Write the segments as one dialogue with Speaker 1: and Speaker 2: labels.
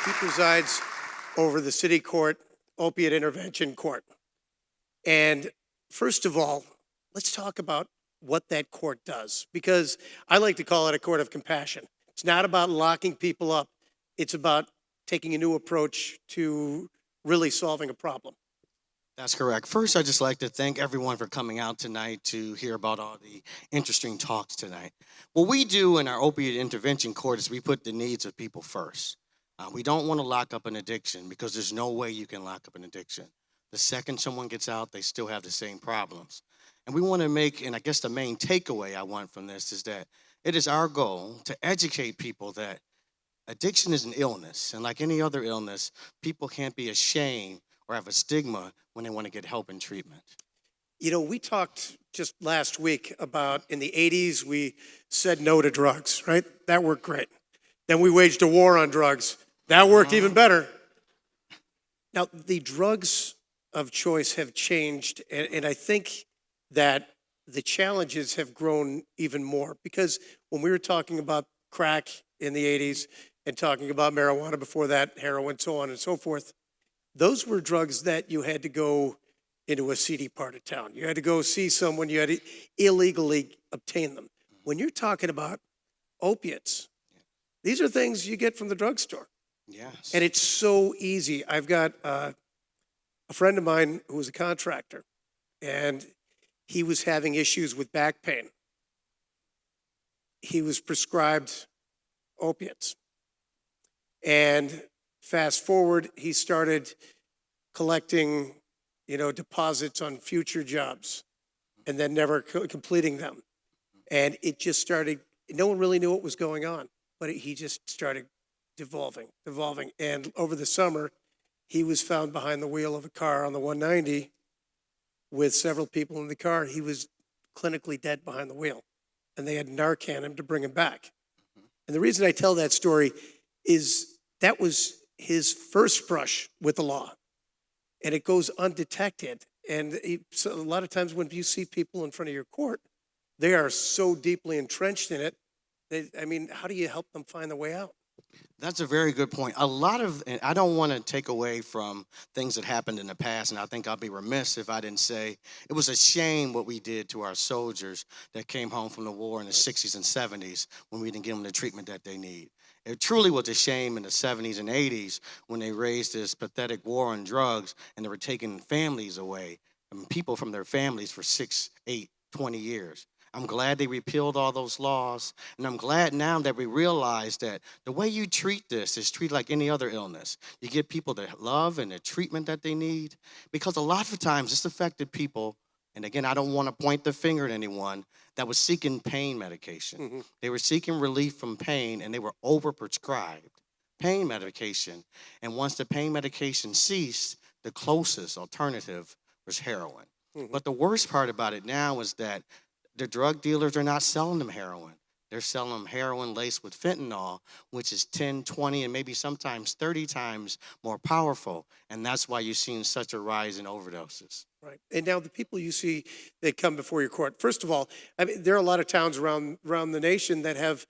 Speaker 1: He presides over the city court, opiate intervention court. And first of all, let's talk about what that court does, because I like to call it a court of compassion. It's not about locking people up. It's about taking a new approach to really solving a problem.
Speaker 2: That's correct. First, I'd just like to thank everyone for coming out tonight to hear about all the interesting talks tonight. What we do in our opiate intervention court is we put the needs of people first. We don't want to lock up an addiction because there's no way you can lock up an addiction. The second someone gets out, they still have the same problems. And we want to make, and I guess the main takeaway I want from this is that it is our goal to educate people that addiction is an illness. And like any other illness, people can't be ashamed or have a stigma when they want to get help and treatment.
Speaker 1: You know, we talked just last week about in the 80s, we said no to drugs, right? That worked great. Then we waged a war on drugs. That worked even better. Now, the drugs of choice have changed, and I think that the challenges have grown even more, because when we were talking about crack in the 80s and talking about marijuana before that, heroin, so on and so forth, those were drugs that you had to go into a seedy part of town. You had to go see someone, you had to illegally obtain them. When you're talking about opiates, these are things you get from the drugstore.
Speaker 2: Yes.
Speaker 1: And it's so easy. I've got a friend of mine who was a contractor, and he was having issues with back pain. He was prescribed opiates. And fast forward, he started collecting, deposits on future jobs and then never completing them. And it just started, no one really knew what was going on, but he just started devolving. And over the summer, he was found behind the wheel of a car on the 190 with several people in the car. He was clinically dead behind the wheel, and they had Narcan him to bring him back. And the reason I tell that story is that was his first brush with the law, and it goes undetected. And so a lot of times when you see people in front of your court, they are so deeply entrenched in it. How do you help them find the way out?
Speaker 2: That's a very good point. And I don't want to take away from things that happened in the past, and I think I'll be remiss if I didn't say it was a shame what we did to our soldiers that came home from the war in the 60s and 70s when we didn't give them the treatment that they need. It truly was a shame in the 70s and 80s when they raised this pathetic war on drugs and they were taking families away, and people from their families for 6, 8, 20 years. I'm glad they repealed all those laws, and I'm glad now that we realize that the way you treat this is treat like any other illness. You give people the love and the treatment that they need, because a lot of times this affected people, and again, I don't want to point the finger at anyone, that was seeking pain medication. Mm-hmm. They were seeking relief from pain, and they were overprescribed pain medication. And once the pain medication ceased, the closest alternative was heroin. Mm-hmm. But the worst part about it now is that the drug dealers are not selling them heroin. They're selling them heroin laced with fentanyl, which is 10, 20, and maybe sometimes 30 times more powerful. And that's why you're seeing such a rise in overdoses.
Speaker 1: Right. And now the people you see that come before your court, first of all, there are a lot of towns around the nation that have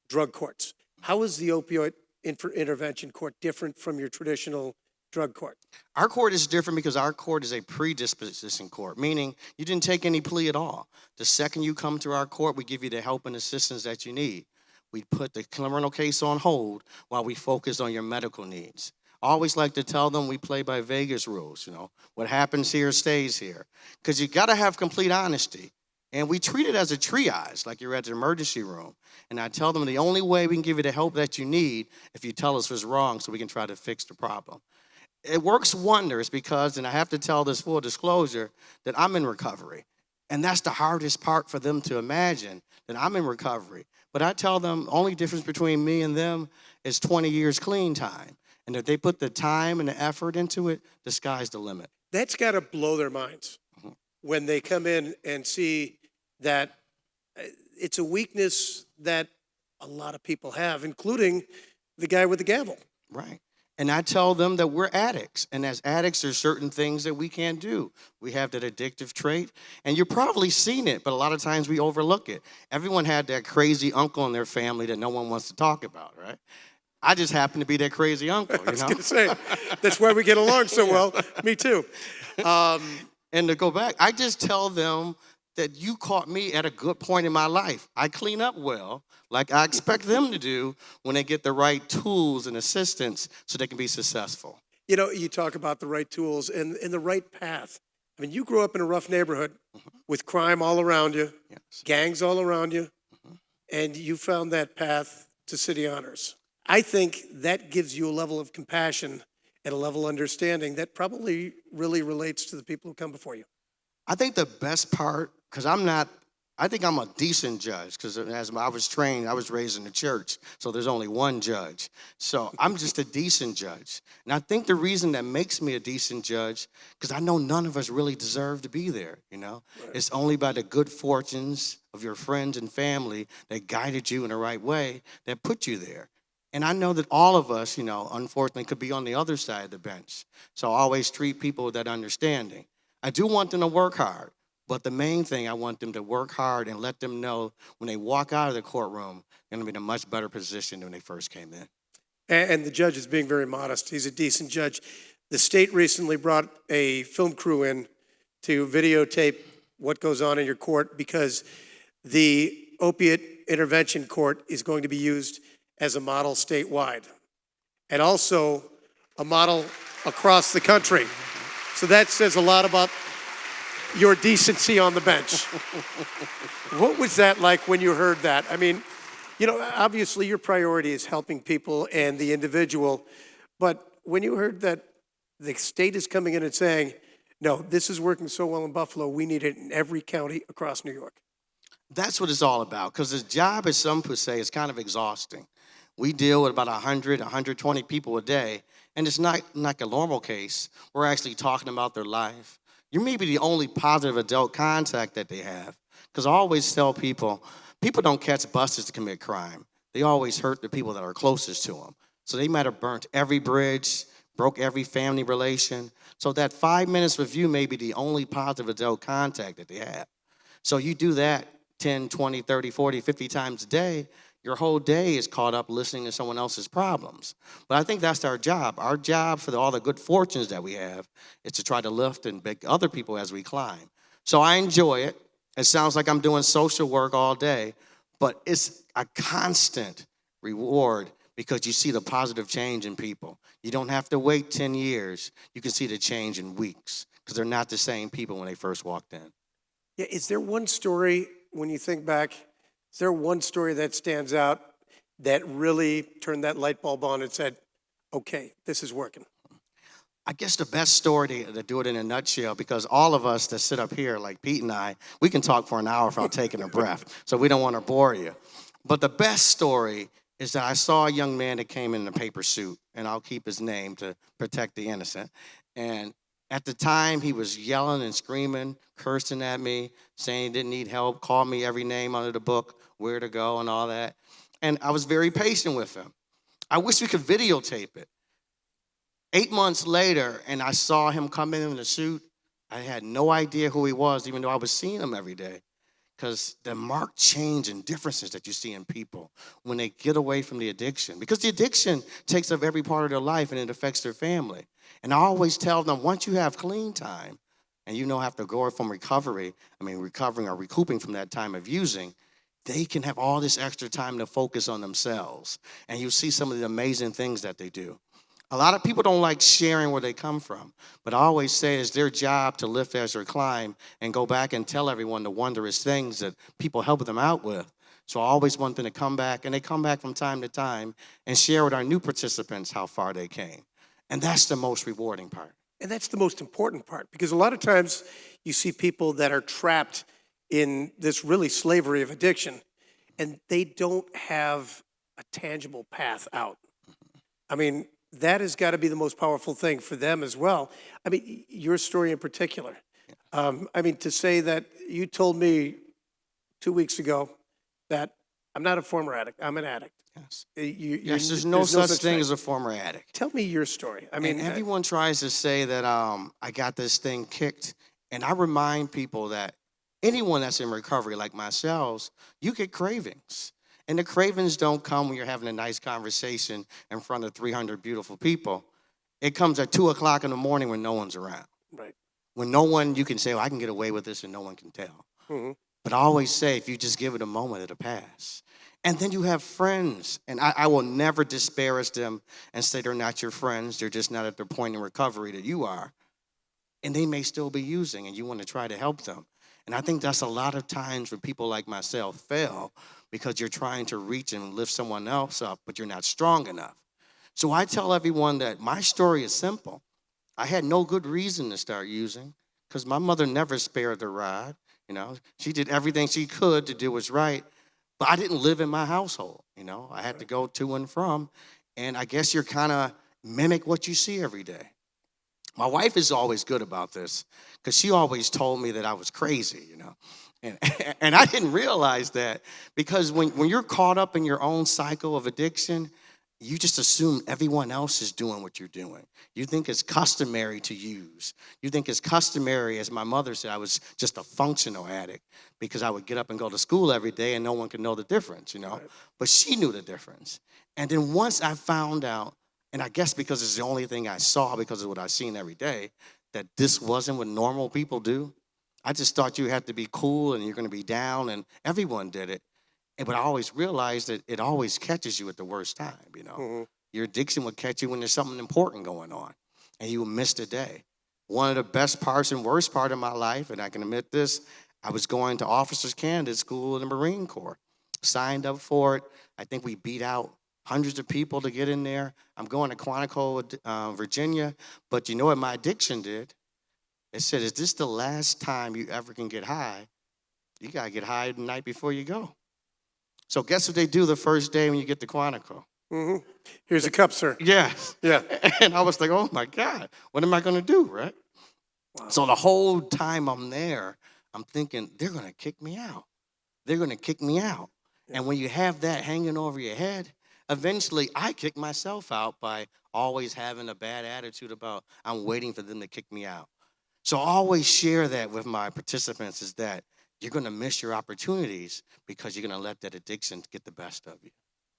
Speaker 1: drug courts. How is the opioid intervention court different from your traditional drug court?
Speaker 2: Our court is different because our court is a predisposition court, meaning you didn't take any plea at all. The second you come to our court, we give you the help and assistance that you need. We put the criminal case on hold while we focus on your medical needs. I always like to tell them we play by Vegas rules, What happens here stays here. Because you got to have complete honesty. And we treat it as a triage, like you're at the emergency room. And I tell them the only way we can give you the help that you need if you tell us what's wrong so we can try to fix the problem. It works wonders because, and I have to tell this full disclosure, that I'm in recovery. And that's the hardest part for them to imagine, that I'm in recovery. But I tell them the only difference between me and them is 20 years clean time. And if they put the time and the effort into it, the sky's the limit.
Speaker 1: That's got to blow their minds when they come in and see that it's a weakness that a lot of people have, including the guy with the gavel.
Speaker 2: Right. And I tell them that we're addicts. And as addicts, there's certain things that we can't do. We have that addictive trait. And you've probably seen it, but a lot of times we overlook it. Everyone had that crazy uncle in their family that no one wants to talk about, right? I just happen to be that crazy uncle,
Speaker 1: I was going to say, that's why we get along so well. Me too.
Speaker 2: And to go back, I just tell them that you caught me at a good point in my life. I clean up well, like I expect them to do when they get the right tools and assistance so they can be successful.
Speaker 1: You know, you talk about the right tools and the right path. I mean, you grew up in a rough neighborhood with crime all around you,
Speaker 2: Yes.
Speaker 1: gangs all around you, and you found that path to city honors. I think that gives you a level of compassion and a level of understanding that probably really relates to the people who come before you.
Speaker 2: I think the best part, because I think I'm a decent judge, because as I was trained, I was raised in the church, so there's only one judge. So I'm just a decent judge. And I think the reason that makes me a decent judge, because I know none of us really deserve to be there, you know? Right. It's only by the good fortunes of your friends and family that guided you in the right way that put you there. And I know that all of us, you know, unfortunately could be on the other side of the bench. So I always treat people with that understanding. I do want them to work hard, but the main thing, I want them to work hard and let them know when they walk out of the courtroom, they're going to be in a much better position than when they first came in.
Speaker 1: And the judge is being very modest. He's a decent judge. The state recently brought a film crew in to videotape what goes on in your court because the opiate intervention court is going to be used as a model statewide and also a model across the country. So that says a lot about your decency on the bench. What was that like when you heard that? I mean, you know, obviously your priority is helping people and the individual, but when you heard that the state is coming in and saying, no, this is working so well in Buffalo, we need it in every county across New York.
Speaker 2: That's what it's all about, because the job, as some would say, is kind of exhausting. We deal with about 100, 120 people a day, and it's not like a normal case. We're actually talking about their life. You may be the only positive adult contact that they have, because I always tell people, people don't catch buses to commit crime. They always hurt the people that are closest to them. So they might have burnt every bridge, broke every family relation. So that 5 minutes with you may be the only positive adult contact that they have. So you do that 10, 20, 30, 40, 50 times a day, your whole day is caught up listening to someone else's problems. But I think that's our job. Our job for all the good fortunes that we have is to try to lift and big other people as we climb. So I enjoy it. It sounds like I'm doing social work all day, but it's a constant reward because you see the positive change in people. You don't have to wait 10 years. You can see the change in weeks because they're not the same people when they first walked in.
Speaker 1: Yeah, is there one story, when you think back, is there one story that stands out that really turned that light bulb on and said, okay, this is working?
Speaker 2: I guess the best story to do it in a nutshell, because all of us that sit up here, like Pete and I, we can talk for an hour without taking a breath, so we don't want to bore you. But the best story is that I saw a young man that came in a paper suit, and I'll keep his name to protect the innocent. And at the time, he was yelling and screaming, cursing at me, saying he didn't need help, called me every name under the book, where to go and all that. And I was very patient with him. I wish we could videotape it. 8 months later, and I saw him come in the suit, I had no idea who he was, even though I was seeing him every day. Because the marked change and differences that you see in people when they get away from the addiction. Because the addiction takes up every part of their life and it affects their family. And I always tell them, once you have clean time and you don't have to go from recovering or recouping from that time of using, they can have all this extra time to focus on themselves. And you see some of the amazing things that they do. A lot of people don't like sharing where they come from, but I always say it's their job to lift as they climb and go back and tell everyone the wondrous things that people help them out with. So I always want them to come back, and they come back from time to time and share with our new participants how far they came. And that's the most rewarding part.
Speaker 1: And that's the most important part, because a lot of times you see people that are trapped in this really slavery of addiction, and they don't have a tangible path out. I mean, that has got to be the most powerful thing for them as well. I mean, your story in particular. To say that you told me 2 weeks ago that I'm not a former addict, I'm an addict.
Speaker 2: Yes.
Speaker 1: Yes,
Speaker 2: there's no such thing as a former addict.
Speaker 1: Tell me your story. I mean,
Speaker 2: everyone tries to say that I got this thing kicked, and I remind people that anyone that's in recovery like myself, you get cravings. And the cravings don't come when you're having a nice conversation in front of 300 beautiful people. It comes at 2 o'clock in the morning when no one's around.
Speaker 1: Right.
Speaker 2: When no one, you can say, well, I can get away with this and no one can tell.
Speaker 1: Mm-hmm.
Speaker 2: But I always say, if you just give it a moment, it'll pass. And then you have friends. And I will never disparage them and say they're not your friends. They're just not at the point in recovery that you are. And they may still be using, and you want to try to help them. And I think that's a lot of times when people like myself fail, because you're trying to reach and lift someone else up, but you're not strong enough. So I tell everyone that my story is simple. I had no good reason to start using, because my mother never spared the rod. You know, she did everything she could to do what's right, but I didn't live in my household. You know, I had to go to and from, and I guess you're kind of mimic what you see every day. My wife is always good about this, because she always told me that I was crazy, you know. And I didn't realize that, because when you're caught up in your own cycle of addiction, you just assume everyone else is doing what you're doing. You think it's customary to use. You think it's customary, as my mother said, I was just a functional addict, because I would get up and go to school every day and no one could know the difference, you know. Right. But she knew the difference. And then once I found out, and I guess because it's the only thing I saw because of what I've seen every day, that this wasn't what normal people do, I just thought you had to be cool and you're going to be down, and everyone did it. But I always realized that it always catches you at the worst time, you know. Mm-hmm. Your addiction will catch you when there's something important going on, and you will miss the day. One of the best parts and worst part of my life, and I can admit this, I was going to officers candidate school in the Marine Corps. Signed up for it. I think we beat out hundreds of people to get in there. I'm going to Quantico, Virginia, but you know what my addiction did? It said, is this the last time you ever can get high? You got to get high the night before you go. So guess what they do the first day when you get to Quantico?
Speaker 1: Mm-hmm. Here's a cup, sir.
Speaker 2: Yes. Yeah. And I was like, oh, my God, what am I going to do, right? Wow. So the whole time I'm there, I'm thinking, they're going to kick me out. They're going to kick me out. Yeah. And when you have that hanging over your head, eventually I kick myself out by always having a bad attitude about I'm waiting for them to kick me out. So I always share that with my participants, is that you're going to miss your opportunities because you're going to let that addiction get the best of you.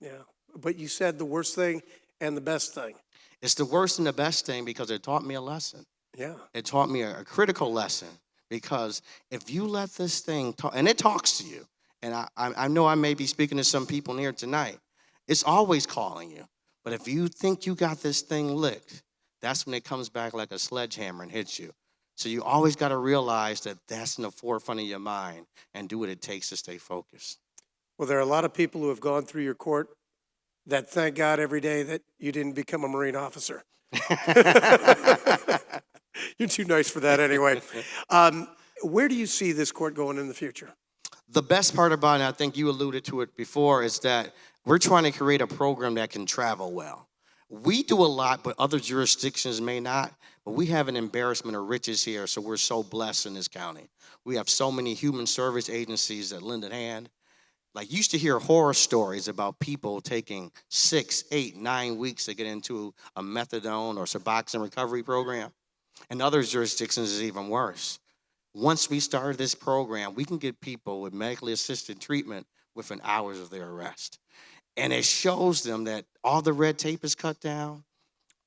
Speaker 1: Yeah, but you said the worst thing and the best thing.
Speaker 2: It's the worst and the best thing because it taught me a lesson.
Speaker 1: Yeah.
Speaker 2: It taught me a critical lesson, because if you let this thing talk, and it talks to you, and I know I may be speaking to some people here tonight, it's always calling you. But if you think you got this thing licked, that's when it comes back like a sledgehammer and hits you. So you always got to realize that that's in the forefront of your mind and do what it takes to stay focused.
Speaker 1: Well, there are a lot of people who have gone through your court that thank God every day that you didn't become a Marine officer. You're too nice for that anyway. Where do you see this court going in the future?
Speaker 2: The best part about it, I think you alluded to it before, is that we're trying to create a program that can travel well. We do a lot, but other jurisdictions may not. But we have an embarrassment of riches here, so we're so blessed in this county. We have so many human service agencies that lend a hand. Like, you used to hear horror stories about people taking 6, 8, 9 weeks to get into a methadone or Suboxone recovery program. In other jurisdictions, it's even worse. Once we started this program, we can get people with medically assisted treatment within hours of their arrest. And it shows them that all the red tape is cut down,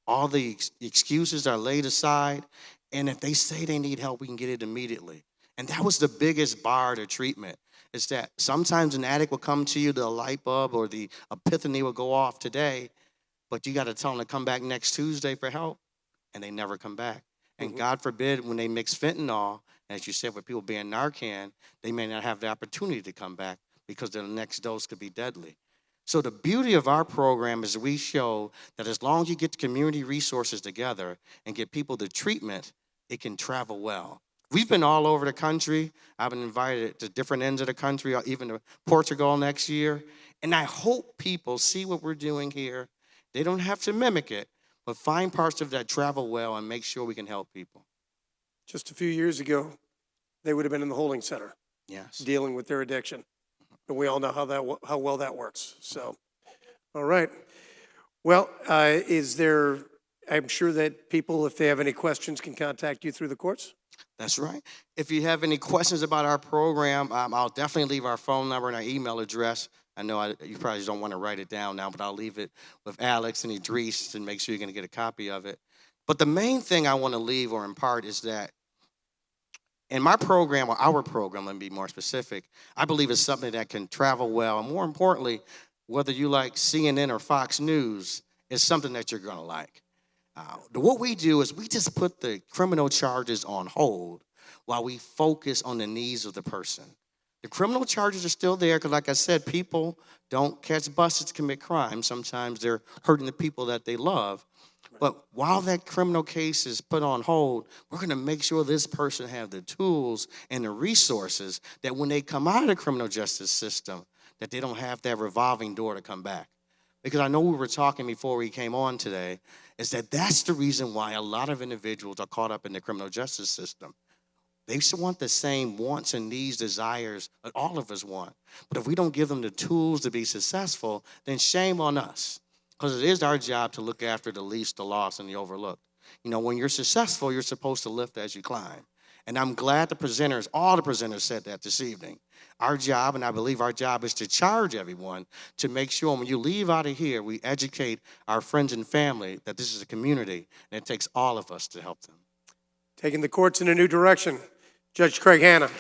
Speaker 2: all the excuses are laid aside, and if they say they need help, we can get it immediately. And that was the biggest bar to treatment, is that sometimes an addict will come to you, the light bulb or the epiphany will go off today, but you got to tell them to come back next Tuesday for help, and they never come back. And God forbid, when they mix fentanyl, as you said, with people being Narcan, they may not have the opportunity to come back because their next dose could be deadly. So the beauty of our program is we show that as long as you get the community resources together and get people to treatment, it can travel well. We've been all over the country. I've been invited to different ends of the country, even to Portugal next year. And I hope people see what we're doing here. They don't have to mimic it, but find parts of that travel well and make sure we can help people.
Speaker 1: Just a few years ago, they would have been in the holding center,
Speaker 2: yes,
Speaker 1: dealing with their addiction. And we all know how well that works. So, all right. Well, I'm sure that people, if they have any questions, can contact you through the courts?
Speaker 2: That's right. If you have any questions about our program, I'll definitely leave our phone number and our email address I know you probably don't want to write it down now, but I'll leave it with Alex and Idris and make sure you're going to get a copy of it. But the main thing I want to leave or impart is that in my program, or our program, let me be more specific, I believe it's something that can travel well. And more importantly, whether you like CNN or Fox News, it's something that you're going to like. What we do is we just put the criminal charges on hold while we focus on the needs of the person. The criminal charges are still there because, like I said, people don't catch buses to commit crime. Sometimes they're hurting the people that they love. But while that criminal case is put on hold, we're going to make sure this person have the tools and the resources that when they come out of the criminal justice system, that they don't have that revolving door to come back. Because I know we were talking before we came on today, is that that's the reason why a lot of individuals are caught up in the criminal justice system. They want the same wants and needs, desires that all of us want. But if we don't give them the tools to be successful, then shame on us. Because it is our job to look after the least, the lost, and the overlooked. You know, when you're successful, you're supposed to lift as you climb. And I'm glad the presenters, all the presenters said that this evening. Our job, and I believe our job, is to charge everyone to make sure when you leave out of here, we educate our friends and family that this is a community, and it takes all of us to help them.
Speaker 1: Taking the courts in a new direction. Judge Craig Hanna.